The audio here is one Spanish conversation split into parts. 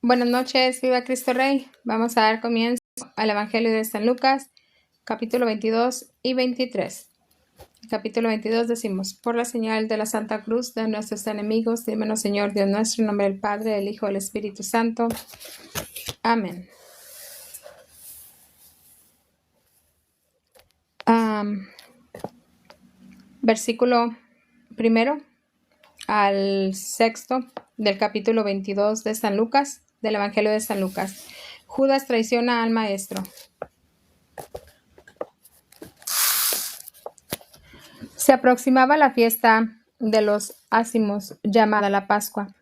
Buenas noches, viva Cristo Rey. Vamos a dar comienzo al Evangelio de San Lucas, capítulo 22 y 23. Capítulo 22 decimos: por la señal de la Santa Cruz de nuestros enemigos, dímenos, Señor Dios nuestro, en nombre del Padre, del Hijo y del Espíritu Santo. Amén. Versículo primero al sexto del capítulo 22 de San Lucas, del Evangelio de San Lucas. Judas traiciona al Maestro. Se aproximaba la fiesta de los ácimos, llamada la Pascua.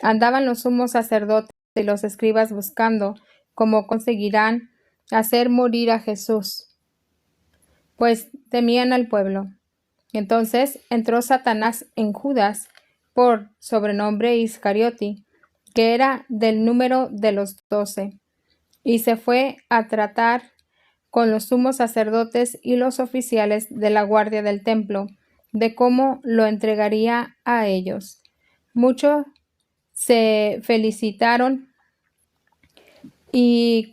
Andaban los sumos sacerdotes y los escribas buscando cómo conseguirán hacer morir a Jesús, pues temían al pueblo. Entonces entró Satanás en Judas, por sobrenombre Iscariote, que era del número de los 12, y se fue a tratar con los sumos sacerdotes y los oficiales de la guardia del templo, de cómo lo entregaría a ellos. Muchos se felicitaron y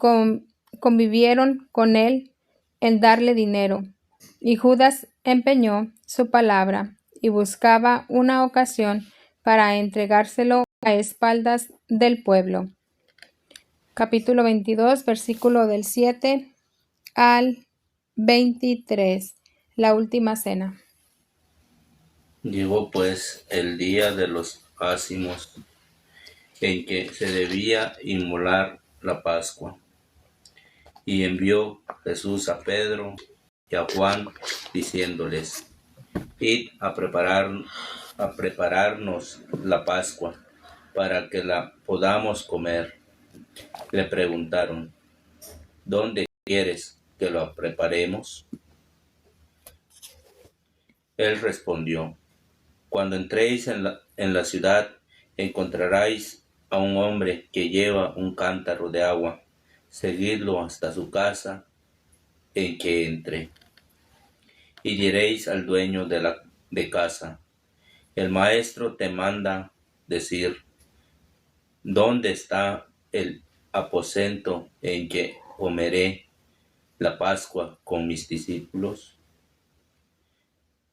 convivieron con él en darle dinero, y Judas empeñó su palabra y buscaba una ocasión para entregárselo a espaldas del pueblo. Capítulo 22, versículo del 7 al 23. La última cena. Llegó pues el día de los ácimos, en que se debía inmolar la Pascua, y envió Jesús a Pedro y a Juan, diciéndoles: id a prepararnos la Pascua, para que la podamos comer. Le preguntaron: ¿dónde quieres que lo preparemos? Él respondió: cuando entréis en la ciudad, encontraréis a un hombre que lleva un cántaro de agua. Seguidlo hasta su casa en que entre, y diréis al dueño de casa: el maestro te manda decir, ¿dónde está el aposento en que comeré la Pascua con mis discípulos?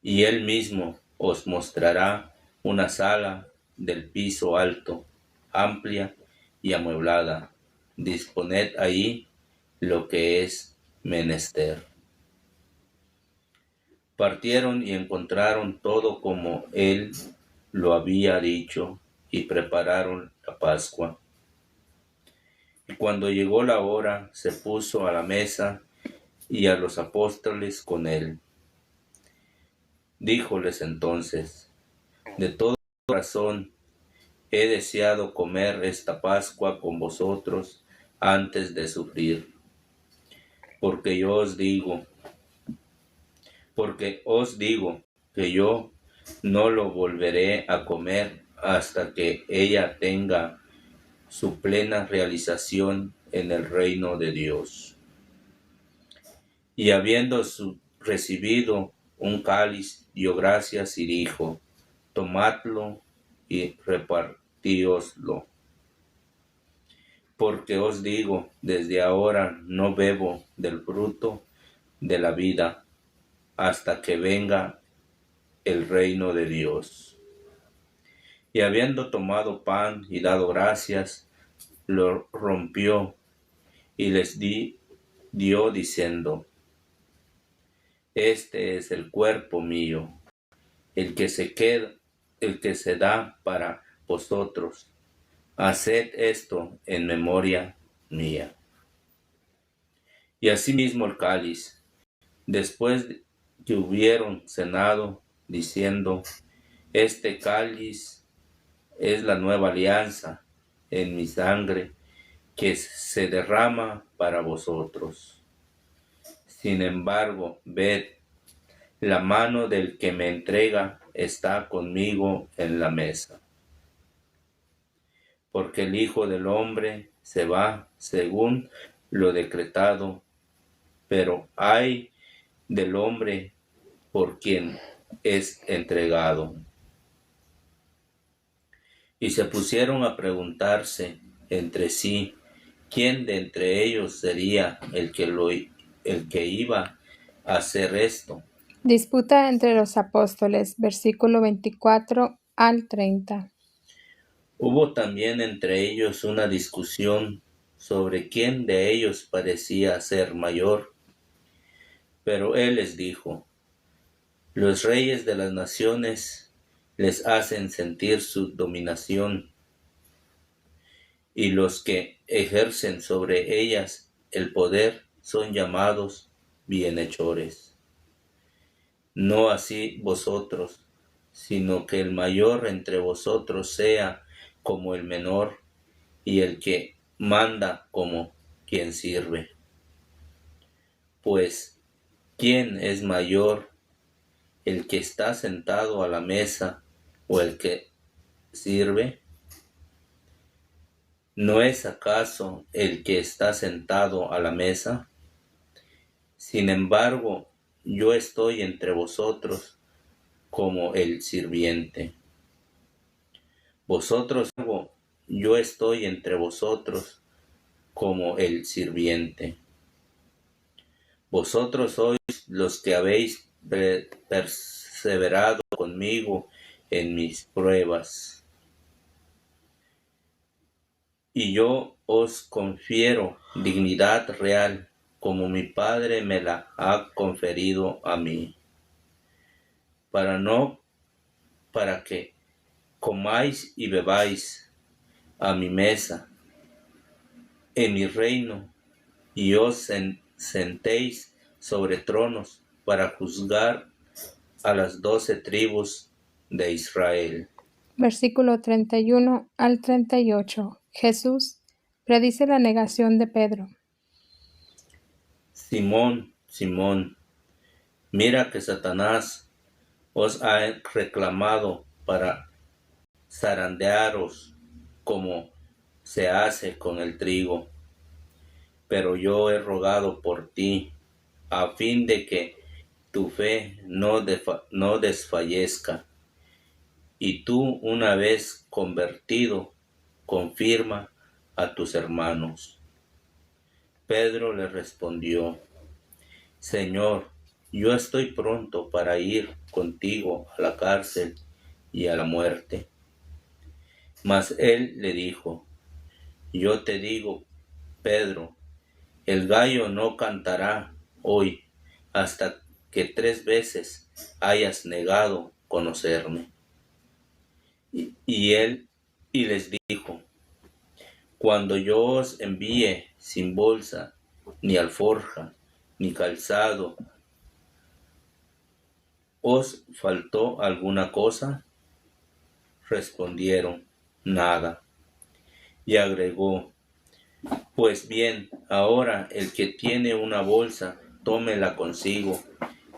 Y él mismo os mostrará una sala del piso alto, amplia y amueblada. Disponed ahí lo que es menester. Partieron y encontraron todo como él lo había dicho, y prepararon la Pascua. Y cuando llegó la hora, se puso a la mesa, y a los apóstoles con él. Díjoles entonces: de todo corazón he deseado comer esta Pascua con vosotros antes de sufrir, porque os digo que yo no lo volveré a comer hasta que ella tenga su plena realización en el reino de Dios. Y habiendo recibido un cáliz, dio gracias y dijo: tomadlo y repartíoslo. Porque os digo, desde ahora no bebo del fruto de la vida hasta que venga el reino de Dios. Y habiendo tomado pan y dado gracias, lo rompió y les dio diciendo: este es el cuerpo mío, el que se da para vosotros. Haced esto en memoria mía. Y asimismo el cáliz, después que hubieron cenado, diciendo: este cáliz es la nueva alianza en mi sangre, que se derrama para vosotros. Sin embargo, ved, la mano del que me entrega está conmigo en la mesa. Porque el Hijo del Hombre se va según lo decretado, pero ay del hombre por quien es entregado. Y se pusieron a preguntarse entre sí quién de entre ellos sería el que iba a hacer esto. Disputa entre los apóstoles, versículo 24 al 30. Hubo también entre ellos una discusión sobre quién de ellos parecía ser mayor. Pero él les dijo: los reyes de las naciones les hacen sentir su dominación, y los que ejercen sobre ellas el poder son llamados bienhechores. No así vosotros, sino que el mayor entre vosotros sea como el menor, y el que manda como quien sirve. Pues, ¿quién es mayor, el que está sentado a la mesa o el que sirve? ¿No es acaso el que está sentado a la mesa? Sin embargo, yo estoy entre vosotros como el sirviente. Yo estoy entre vosotros como el sirviente. Vosotros sois los que habéis perseverado conmigo en mis pruebas, y yo os confiero dignidad real, como mi Padre me la ha conferido a mí, para que comáis y bebáis a mi mesa en mi reino, y os sentéis sobre tronos para juzgar a las 12 tribus de Israel. Versículo 31 al 38. Jesús predice la negación de Pedro. Simón, Simón, mira que Satanás os ha reclamado para zarandearos como se hace con el trigo. Pero yo he rogado por ti, a fin de que tu fe no desfallezca, y tú, una vez convertido, confirma a tus hermanos. Pedro le respondió: Señor, yo estoy pronto para ir contigo a la cárcel y a la muerte. Mas él le dijo: yo te digo, Pedro, el gallo no cantará hoy hasta que 3 veces hayas negado conocerme. Y él les dijo: cuando yo os envíe sin bolsa, ni alforja, ni calzado, ¿os faltó alguna cosa? Respondieron: nada. Y agregó: pues bien, ahora el que tiene una bolsa, tómela consigo,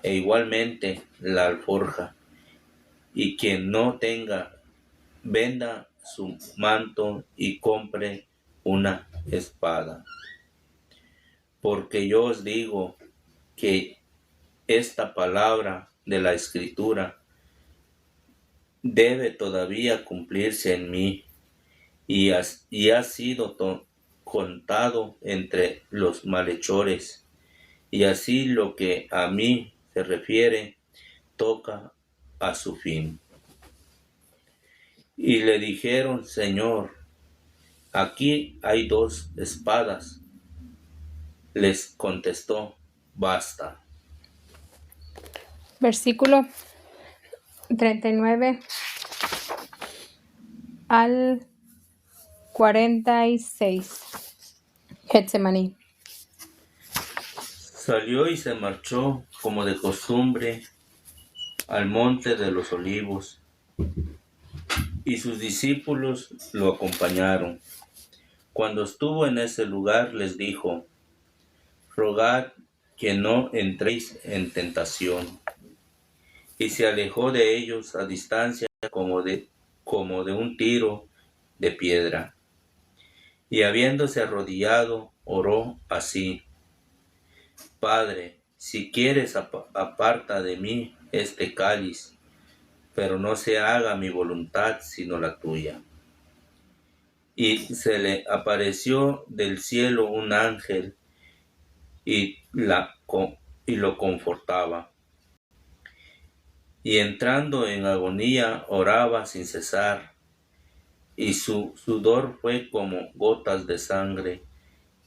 e igualmente la alforja, y quien no tenga, venda su manto y compre una espada. Porque yo os digo que esta palabra de la Escritura debe todavía cumplirse en mí, y ha sido contado entre los malhechores. Y así lo que a mí se refiere toca a su fin. Y le dijeron: Señor, aquí hay 2 espadas. Les contestó: basta. Versículo 39 al 46. Getsemaní. Salió y se marchó como de costumbre al monte de los olivos, y sus discípulos lo acompañaron. Cuando estuvo en ese lugar, les dijo: rogad que no entréis en tentación. Y se alejó de ellos a distancia como de un tiro de piedra. Y habiéndose arrodillado, oró así: Padre, si quieres, aparta de mí este cáliz, pero no se haga mi voluntad sino la tuya. y se le apareció del cielo un ángel y lo confortaba. Y entrando en agonía oraba sin cesar, y su sudor fue como gotas de sangre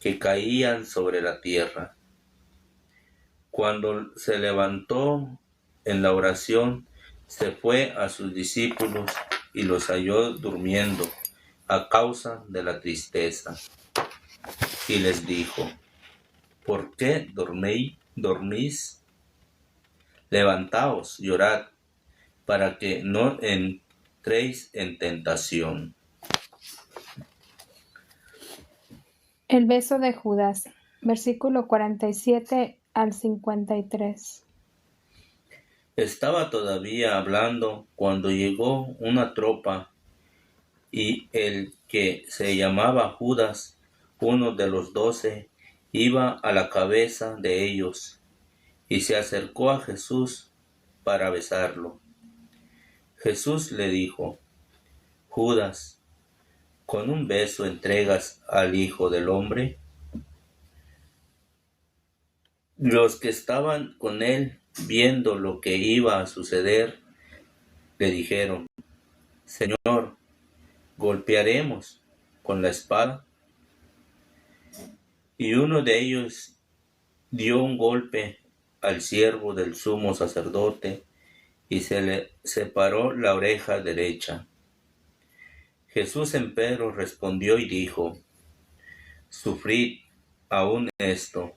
que caían sobre la tierra. Cuando se levantó en la oración, se fue a sus discípulos y los halló durmiendo a causa de la tristeza. Y les dijo: ¿por qué dormís? Levantaos y orad, para que no entréis en tentación. El beso de Judas, versículo 47 al 53. Estaba todavía hablando cuando llegó una tropa, y el que se llamaba Judas, uno de los 12, iba a la cabeza de ellos, y se acercó a Jesús para besarlo. Jesús le dijo: Judas, ¿con un beso entregas al Hijo del Hombre? Los que estaban con él, viendo lo que iba a suceder, le dijeron: Señor, ¿golpearemos con la espada? Y uno de ellos dio un golpe al siervo del sumo sacerdote y se le separó la oreja derecha. Jesús empero respondió y dijo: Sufrid aún esto,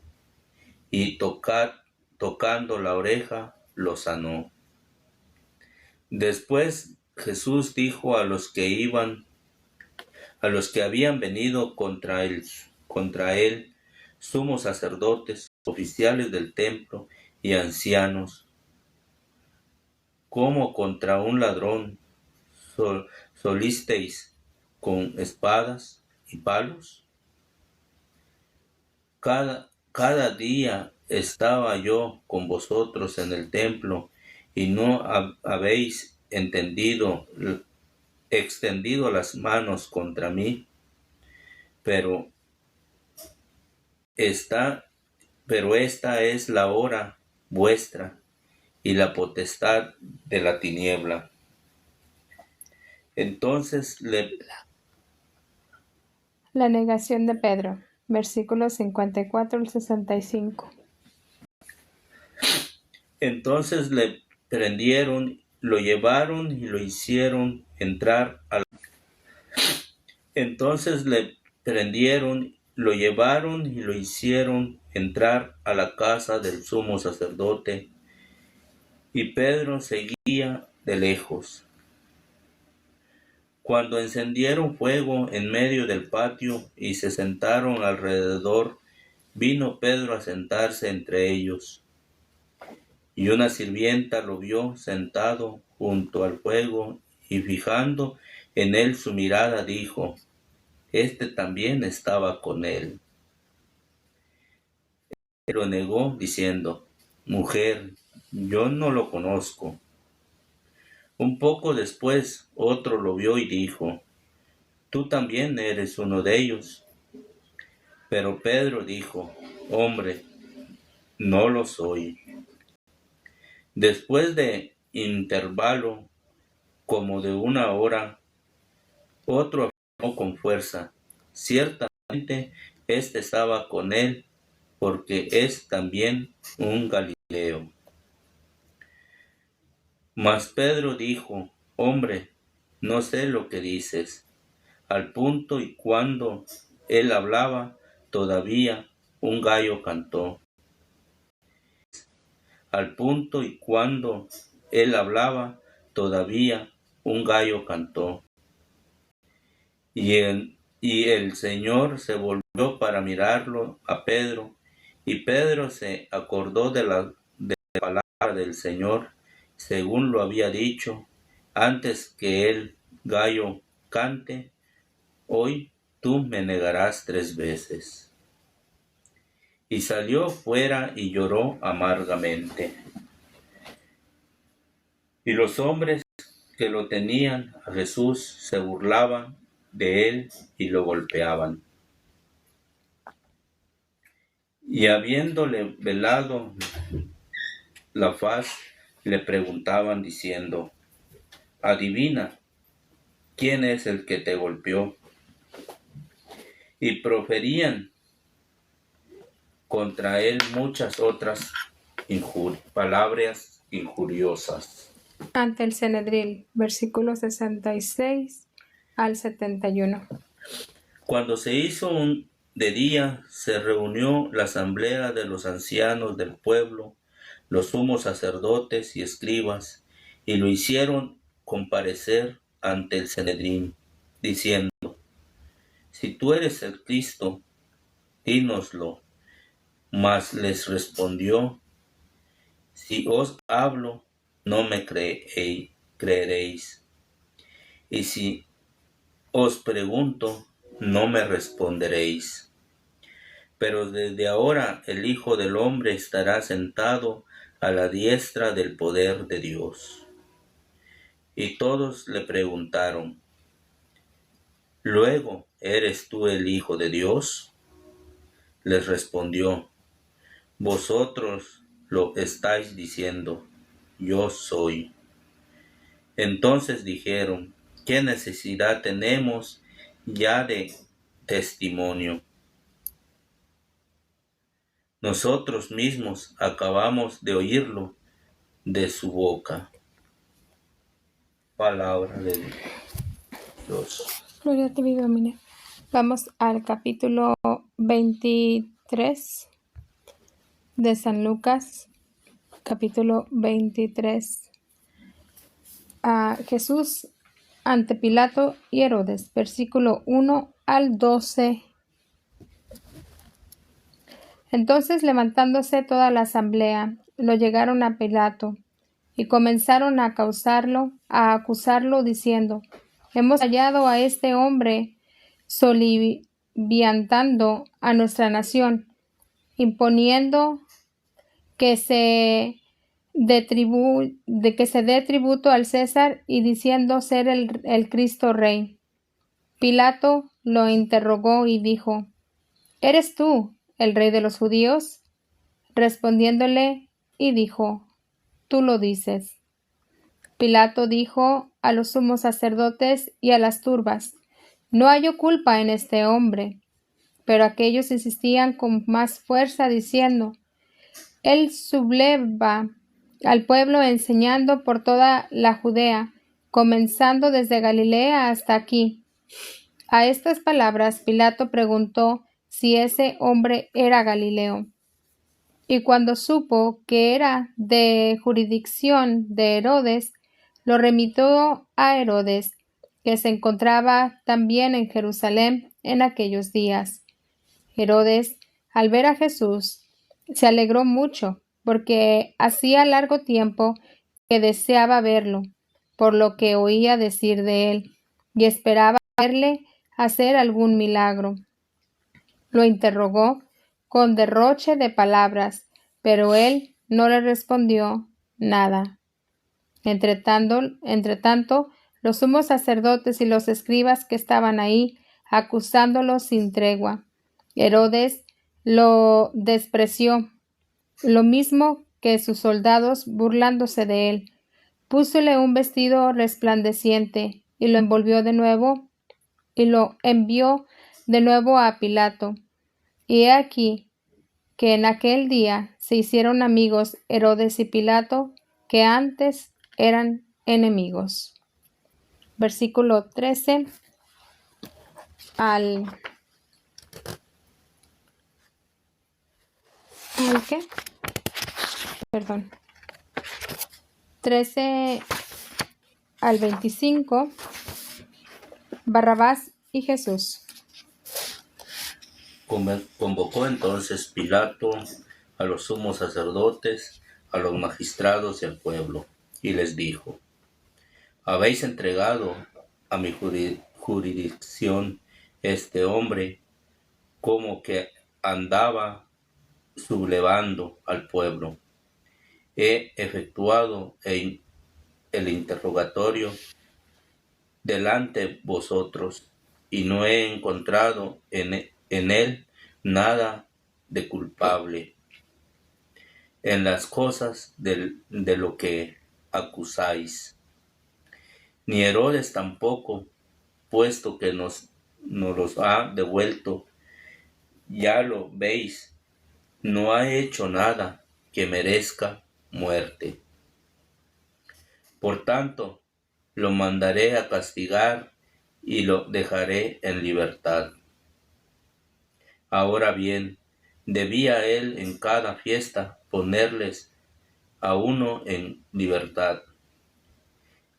y tocando la oreja, lo sanó. Después Jesús dijo a los que habían venido contra él, sumos sacerdotes, oficiales del templo y ancianos: ¿cómo contra un ladrón solisteis con espadas y palos? Cada día estaba yo con vosotros en el templo, y no habéis extendido las manos contra mí. Pero esta es la hora vuestra y la potestad de la tiniebla. Entonces La negación de Pedro, versículos 54 al 65. Entonces le prendieron, lo llevaron y lo hicieron entrar a la casa del sumo sacerdote, y Pedro seguía de lejos. Cuando encendieron fuego en medio del patio y se sentaron alrededor, vino Pedro a sentarse entre ellos. Y una sirvienta lo vio sentado junto al fuego, y fijando en él su mirada, dijo: Este también estaba con él. Él lo negó diciendo: Mujer, yo no lo conozco. Un poco después otro lo vio y dijo: Tú también eres uno de ellos. Pero Pedro dijo: Hombre, no lo soy. Después de intervalo como de una hora, otro afirmó con fuerza: Ciertamente este estaba con él, porque es también un Galileo. Mas Pedro dijo: Hombre, no sé lo que dices. Al punto y cuando él hablaba, todavía un gallo cantó. Al punto y cuando él hablaba, todavía un gallo cantó. Y el Señor se volvió para mirarlo a Pedro, y Pedro se acordó de la palabra del Señor, según lo había dicho: Antes que el gallo cante, hoy tú me negarás 3 veces. Y salió fuera y lloró amargamente. Y los hombres que lo tenían a Jesús se burlaban de él y lo golpeaban. Y habiéndole velado la faz, le preguntaban diciendo: adivina, ¿quién es el que te golpeó? Y proferían contra él muchas otras palabras injuriosas. Ante el Cenedril, versículos 66 al 71. Cuando se hizo de día, se reunió la asamblea de los ancianos del pueblo, los sumos sacerdotes y escribas, y lo hicieron comparecer ante el Cenedrín, diciendo: si tú eres el Cristo, dínoslo. Mas les respondió: si os hablo, no me creeréis, y si os pregunto, no me responderéis. Pero desde ahora el Hijo del Hombre estará sentado a la diestra del poder de Dios. Y todos le preguntaron: ¿luego eres tú el Hijo de Dios? Les respondió: vosotros lo estáis diciendo, yo soy. Entonces dijeron: ¿qué necesidad tenemos ya de testimonio? Nosotros mismos acabamos de oírlo de su boca. Palabra de Dios. Gloria a ti, mi Domine. Vamos al capítulo 23 de San Lucas. Capítulo 23. Jesús ante Pilato y Herodes, versículo 1 al 12. Entonces, levantándose toda la asamblea, lo llegaron a Pilato y comenzaron a acusarlo, diciendo: hemos hallado a este hombre soliviantando a nuestra nación, imponiendo que se dé tributo al César y diciendo ser el Cristo Rey. Pilato lo interrogó y dijo: ¿eres tú el Rey de los judíos? Respondiéndole y dijo: tú lo dices. Pilato dijo a los sumos sacerdotes y a las turbas: no hallo culpa en este hombre. Pero aquellos insistían con más fuerza, diciendo: él subleva al pueblo enseñando por toda la Judea, comenzando desde Galilea hasta aquí. A estas palabras Pilato preguntó si ese hombre era Galileo. Y cuando supo que era de jurisdicción de Herodes, lo remitió a Herodes, que se encontraba también en Jerusalén en aquellos días. Herodes, al ver a Jesús, se alegró mucho, porque hacía largo tiempo que deseaba verlo, por lo que oía decir de él, y esperaba verle hacer algún milagro. Lo interrogó con derroche de palabras, pero él no le respondió nada. Entretanto, los sumos sacerdotes y los escribas que estaban ahí, acusándolo sin tregua. Herodes lo despreció, lo mismo que sus soldados, burlándose de él. Púsole un vestido resplandeciente y lo envolvió de nuevo y lo envió de nuevo a Pilato. Y he aquí que en aquel día se hicieron amigos Herodes y Pilato, que antes eran enemigos. Versículo 13 al ¿qué? Perdón. 13 al 25. Barrabás y Jesús. Convocó entonces Pilato a los sumos sacerdotes, a los magistrados y al pueblo, y les dijo: habéis entregado a mi jurisdicción este hombre, como que andaba sublevando al pueblo. He efectuado el interrogatorio delante vosotros, y no he encontrado en él nada de culpable en las cosas de lo que acusáis. Ni Herodes tampoco, puesto que nos los ha devuelto, ya lo veis, no ha hecho nada que merezca muerte. Por tanto, lo mandaré a castigar y lo dejaré en libertad. Ahora bien, debía él en cada fiesta ponerles a uno en libertad.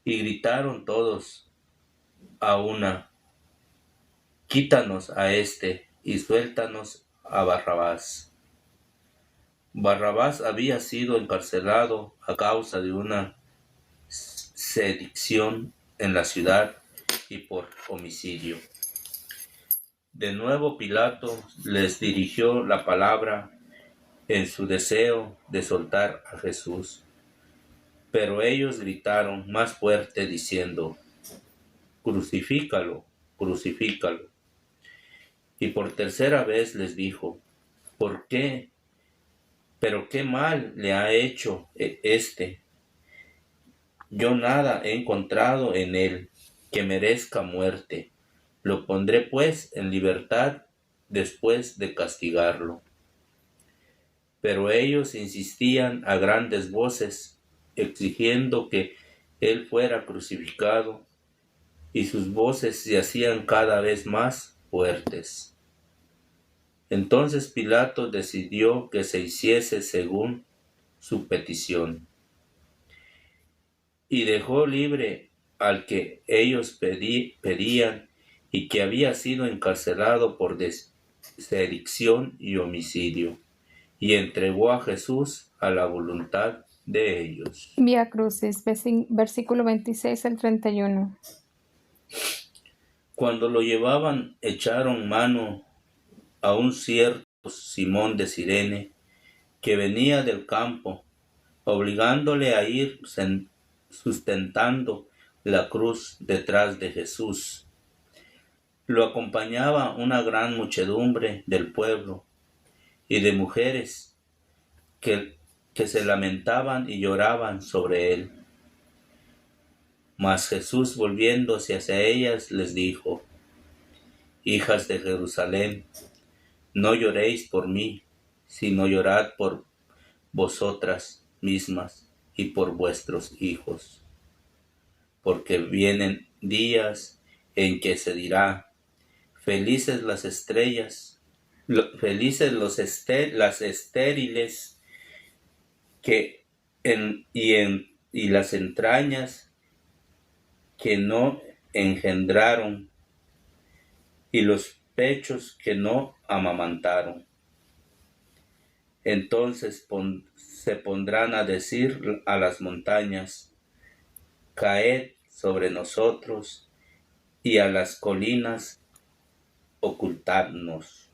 Y gritaron todos a una: quítanos a este y suéltanos a Barrabás. Barrabás había sido encarcelado a causa de una sedición en la ciudad y por homicidio. De nuevo Pilato les dirigió la palabra en su deseo de soltar a Jesús, pero ellos gritaron más fuerte diciendo: crucifícalo, crucifícalo. Y por tercera vez les dijo: ¿por qué? ¿Pero qué mal le ha hecho este? Yo nada he encontrado en él que merezca muerte. Lo pondré pues en libertad después de castigarlo. Pero ellos insistían a grandes voces, exigiendo que él fuera crucificado, y sus voces se hacían cada vez más fuertes. Entonces Pilato decidió que se hiciese según su petición, y dejó libre al que ellos pedían y que había sido encarcelado por sedición y homicidio, y entregó a Jesús a la voluntad de ellos. Vía Crucis, versículo 26 al 31. Cuando lo llevaban, echaron mano a un cierto Simón de Cirene, que venía del campo, obligándole a ir sustentando la cruz detrás de Jesús. Lo acompañaba una gran muchedumbre del pueblo y de mujeres que se lamentaban y lloraban sobre él. Mas Jesús, volviéndose hacia ellas, les dijo: hijas de Jerusalén, no lloréis por mí, sino llorad por vosotras mismas y por vuestros hijos. Porque vienen días en que se dirá: felices las estrellas, felices las estériles y las entrañas que no engendraron, y los pechos que no amamantaron. Entonces se pondrán a decir a las montañas: caed sobre nosotros, y a las colinas: ocultadnos.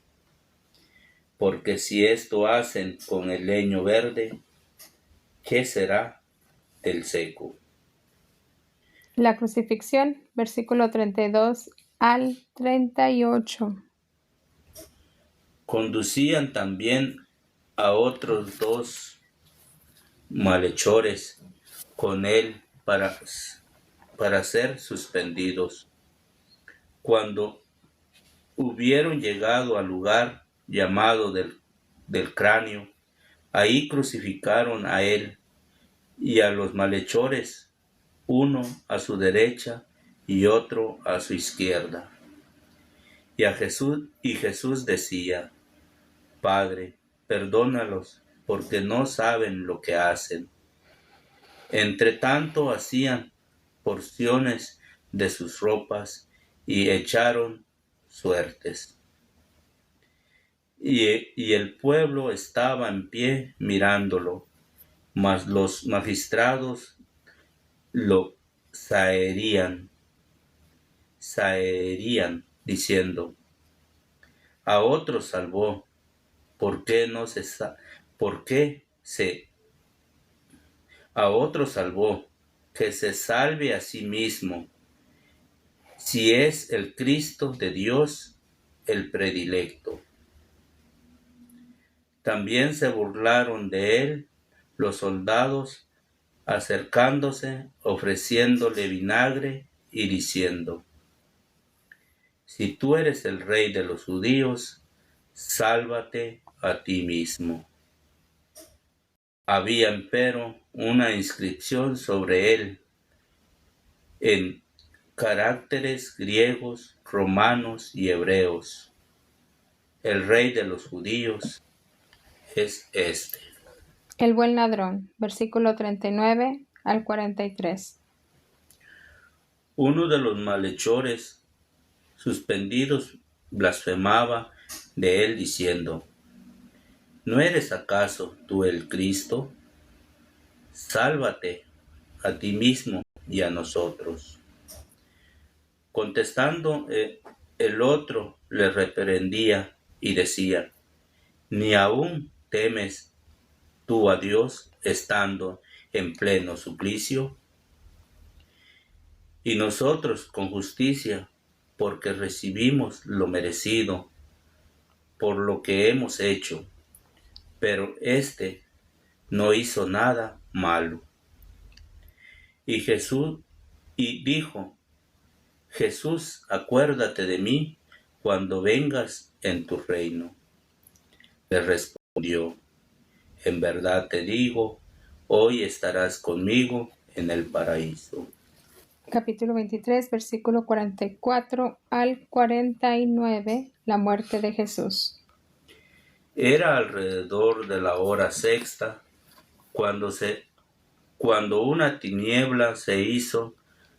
Porque si esto hacen con el leño verde, ¿qué será del seco? La crucifixión, versículo 32 al 38. Conducían también a otros 2 malhechores con él para ser suspendidos. Cuando hubieron llegado al lugar llamado del cráneo, ahí crucificaron a él y a los malhechores, uno a su derecha y otro a su izquierda. Y Jesús decía: Padre, perdónalos, porque no saben lo que hacen. Entre tanto hacían porciones de sus ropas y echaron suertes. Y el pueblo estaba en pie mirándolo, mas los magistrados lo zaherían, diciendo: a otro salvó, a otro salvó, que se salve a sí mismo si es el Cristo de Dios, el predilecto. También se burlaron de él los soldados, acercándose, ofreciéndole vinagre y diciendo: si tú eres el rey de los judíos, sálvate a ti mismo. Había empero una inscripción sobre él en caracteres griegos, romanos y hebreos: el rey de los judíos es este. El buen ladrón, versículo 39 al 43. Uno de los malhechores suspendidos blasfemaba de él diciendo: ¿no eres acaso tú el Cristo? Sálvate a ti mismo y a nosotros. Contestando, el otro le reprendía y decía: ¿ni aún temes tú a Dios estando en pleno suplicio? Y nosotros con justicia, porque recibimos lo merecido por lo que hemos hecho, pero éste no hizo nada malo. Y dijo: Jesús, acuérdate de mí cuando vengas en tu reino. Le respondió: en verdad te digo, hoy estarás conmigo en el paraíso. Capítulo 23, versículo 44 al 49, la muerte de Jesús. Era alrededor de la hora sexta, cuando una tiniebla se hizo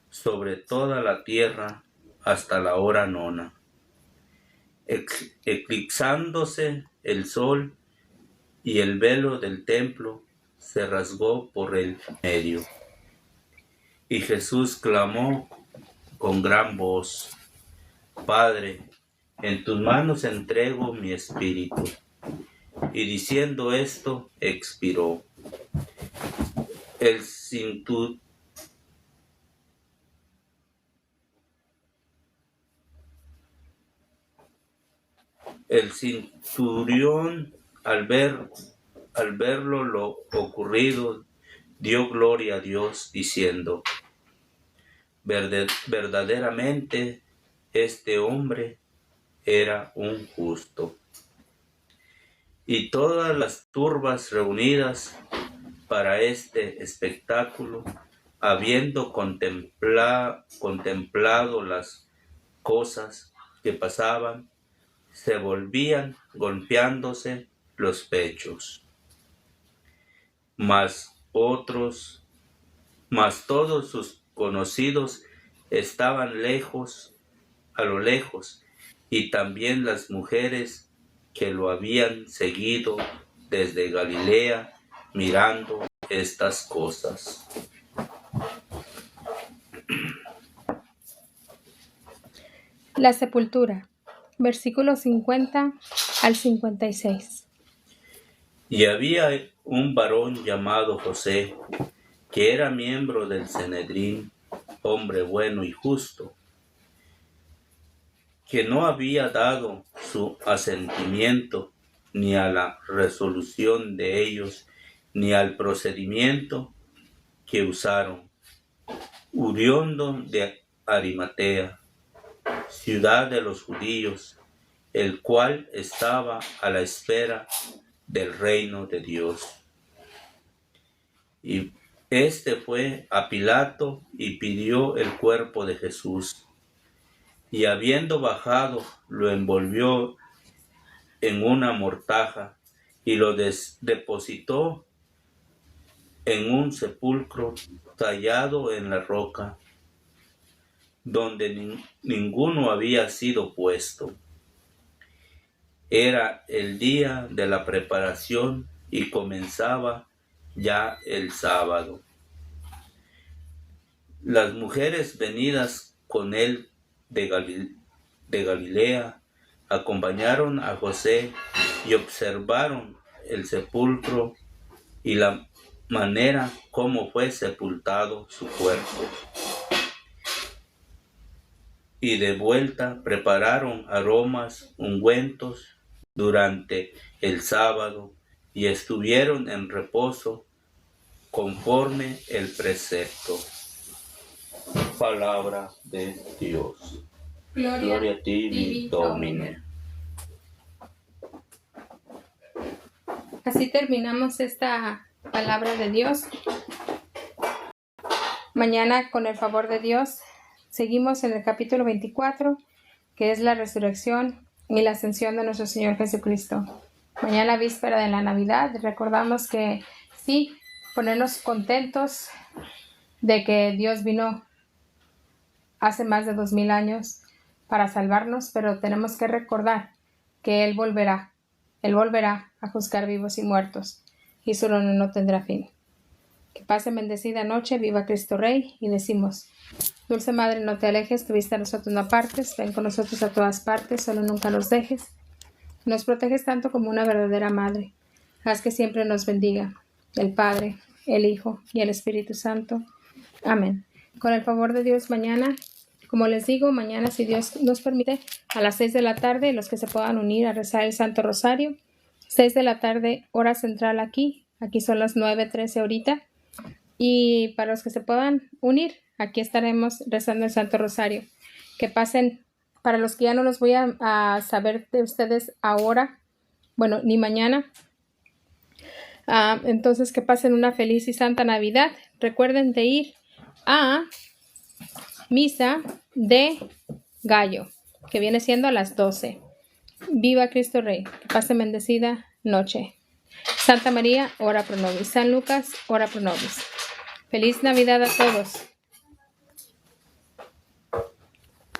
sobre toda la tierra hasta la hora nona, eclipsándose el sol, y el velo del templo se rasgó por el medio. Y Jesús clamó con gran voz: Padre, en tus manos entrego mi espíritu. Y diciendo esto, expiró. El centurión, al verlo lo ocurrido, dio gloria a Dios, diciendo: verdaderamente este hombre era un justo. Y todas las turbas reunidas para este espectáculo, habiendo contemplado las cosas que pasaban, se volvían golpeándose los pechos. Mas todos sus conocidos estaban a lo lejos, y también las mujeres que lo habían seguido desde Galilea, mirando estas cosas. La sepultura, versículos 50 al 56. Y había un varón llamado José, que era miembro del Sanedrín, hombre bueno y justo, que no había dado su asentimiento ni a la resolución de ellos, ni al procedimiento que usaron, oriundo de Arimatea, ciudad de los judíos, el cual estaba a la espera del reino de Dios. Y este fue a Pilato y pidió el cuerpo de Jesús. Y habiendo bajado, lo envolvió en una mortaja y lo depositó en un sepulcro tallado en la roca, donde ninguno había sido puesto. Era el día de la preparación y comenzaba ya el sábado. Las mujeres venidas con él de Galilea acompañaron a José y observaron el sepulcro y la manera como fue sepultado su cuerpo. y de vuelta prepararon aromas ungüentos durante el sábado y estuvieron en reposo conforme el precepto. Palabra de Dios. Gloria a ti, Domine. Así terminamos esta palabra de Dios. Mañana, con el favor de Dios, seguimos en el capítulo 24, que es la resurrección y la ascensión de nuestro Señor Jesucristo. Mañana, víspera de la Navidad, recordamos que sí, ponernos contentos de que Dios vino hace más de 2000 años para salvarnos, pero tenemos que recordar que Él volverá a juzgar vivos y muertos, y su reino no tendrá fin. Que pasen bendecida noche, viva Cristo Rey, y decimos: Dulce Madre, no te alejes, tu vista a nosotros no apartes, ven con nosotros a todas partes, solo nunca nos dejes. Nos proteges tanto como una verdadera madre. Haz que siempre nos bendiga el Padre, el Hijo y el Espíritu Santo. Amén. Con el favor de Dios, mañana, como les digo, mañana, si Dios nos permite, a las 6 de la tarde, los que se puedan unir a rezar el Santo Rosario. 6 de la tarde, hora central aquí son las 9:13 ahorita. Y para los que se puedan unir, aquí estaremos rezando el Santo Rosario. Que pasen, para los que ya no los voy a saber de ustedes ahora, bueno, ni mañana. Entonces, que pasen una feliz y santa Navidad. Recuerden de ir a misa de gallo, que viene siendo a las 12. Viva Cristo Rey. Que pasen bendecida noche. Santa María, ora pro nobis. San Lucas, ora pro nobis. Feliz Navidad a todos.